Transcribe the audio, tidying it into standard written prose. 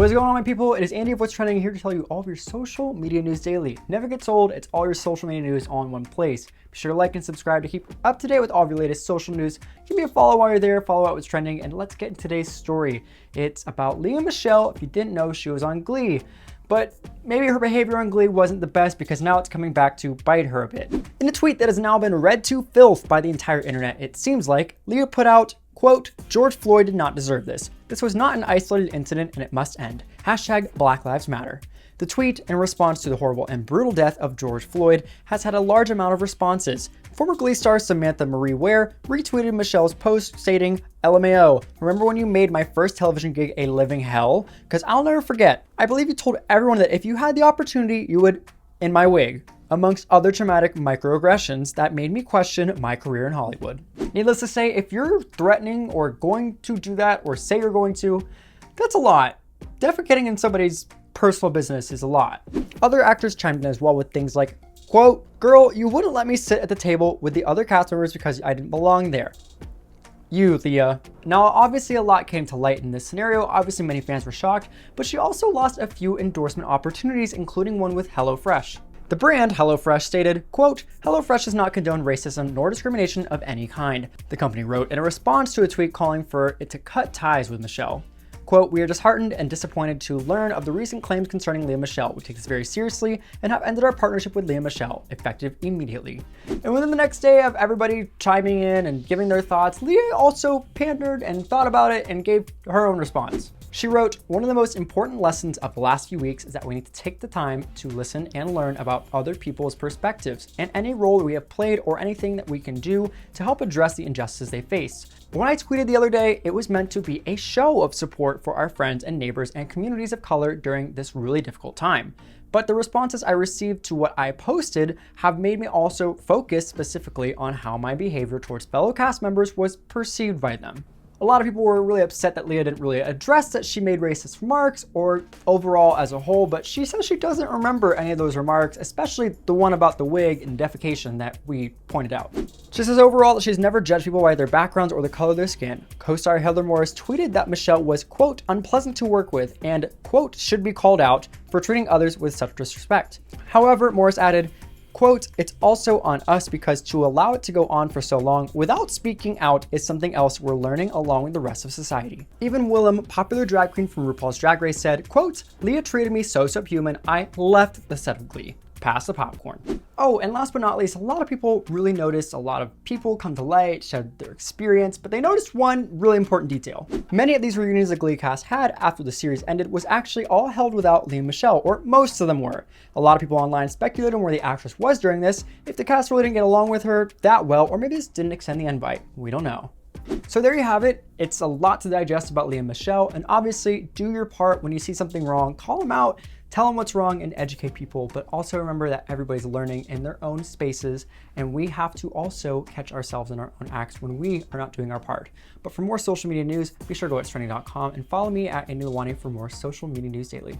What is going on, my people? It is Andy of What's Trending here to tell you all of your social media news daily. Never gets old. It's all your social media news all in one place. Be sure to like and subscribe to keep up to date with all of your latest social news. Give me a follow while you're there. Follow out what's trending, and let's get into today's story. It's about Lea Michele. If you didn't know, she was on Glee. But maybe her behavior on Glee wasn't the best because now it's coming back to bite her a bit. In a tweet that has now been read to filth by the entire internet, it seems like Lea put out, quote, "George Floyd did not deserve this. This was not an isolated incident and it must end. Hashtag Black Lives Matter." The tweet, in response to the horrible and brutal death of George Floyd, has had a large amount of responses. Former Glee star Samantha Marie Ware retweeted Michelle's post stating, "LMAO, remember when you made my first television gig a living hell? Because I'll never forget. I believe you told everyone that if you had the opportunity, you would, in my wig," amongst other traumatic microaggressions that made me question my career in Hollywood. Needless to say, if you're threatening or going to do that or say you're going to, that's a lot. Defecating in somebody's personal business is a lot. Other actors chimed in as well with things like, quote, "Girl, you wouldn't let me sit at the table with the other cast members because I didn't belong there. You, Lea." Now, obviously a lot came to light in this scenario. Obviously many fans were shocked, but she also lost a few endorsement opportunities, including one with HelloFresh. The brand, HelloFresh, stated, quote, "HelloFresh does not condone racism nor discrimination of any kind," the company wrote in a response to a tweet calling for it to cut ties with Michelle. Quote, "We are disheartened and disappointed to learn of the recent claims concerning Lea Michele. We take this very seriously and have ended our partnership with Lea Michele, effective immediately." And within the next day of everybody chiming in and giving their thoughts, Lea also pandered and thought about it and gave her own response. She wrote, "One of the most important lessons of the last few weeks is that we need to take the time to listen and learn about other people's perspectives and any role that we have played or anything that we can do to help address the injustices they face. When I tweeted the other day, it was meant to be a show of support for our friends and neighbors and communities of color during this really difficult time. But the responses I received to what I posted have made me also focus specifically on how my behavior towards fellow cast members was perceived by them." A lot of people were really upset that Lea didn't really address that she made racist remarks or overall as a whole, but she says she doesn't remember any of those remarks, especially the one about the wig and defecation that we pointed out. She says overall that she's never judged people by their backgrounds or the color of their skin. Co-star Heather Morris tweeted that Michelle was, quote, "unpleasant to work with" and, quote, "should be called out for treating others with such disrespect." However, Morris added, quote, "It's also on us because to allow it to go on for so long without speaking out is something else we're learning along with the rest of society." Even Willem, popular drag queen from RuPaul's Drag Race, said, quote, "Lea treated me so subhuman, I left the set of Glee. Pass the popcorn." Oh, and last but not least, a lot of people really noticed a lot of people come to light, shed their experience, but they noticed one really important detail. Many of these reunions the Glee cast had after the series ended was actually all held without Lea Michele, or most of them were. A lot of people online speculated on where the actress was during this, if the cast really didn't get along with her that well, or maybe just didn't extend the invite. We don't know. So there you have it. It's a lot to digest about Lea Michele, and obviously do your part when you see something wrong. Call them out, tell them what's wrong, and educate people. But also remember that everybody's learning in their own spaces, and we have to also catch ourselves in our own acts when we are not doing our part. But for more social media news, be sure to go to whatstrending.com and follow me at Lalwani for more social media news daily.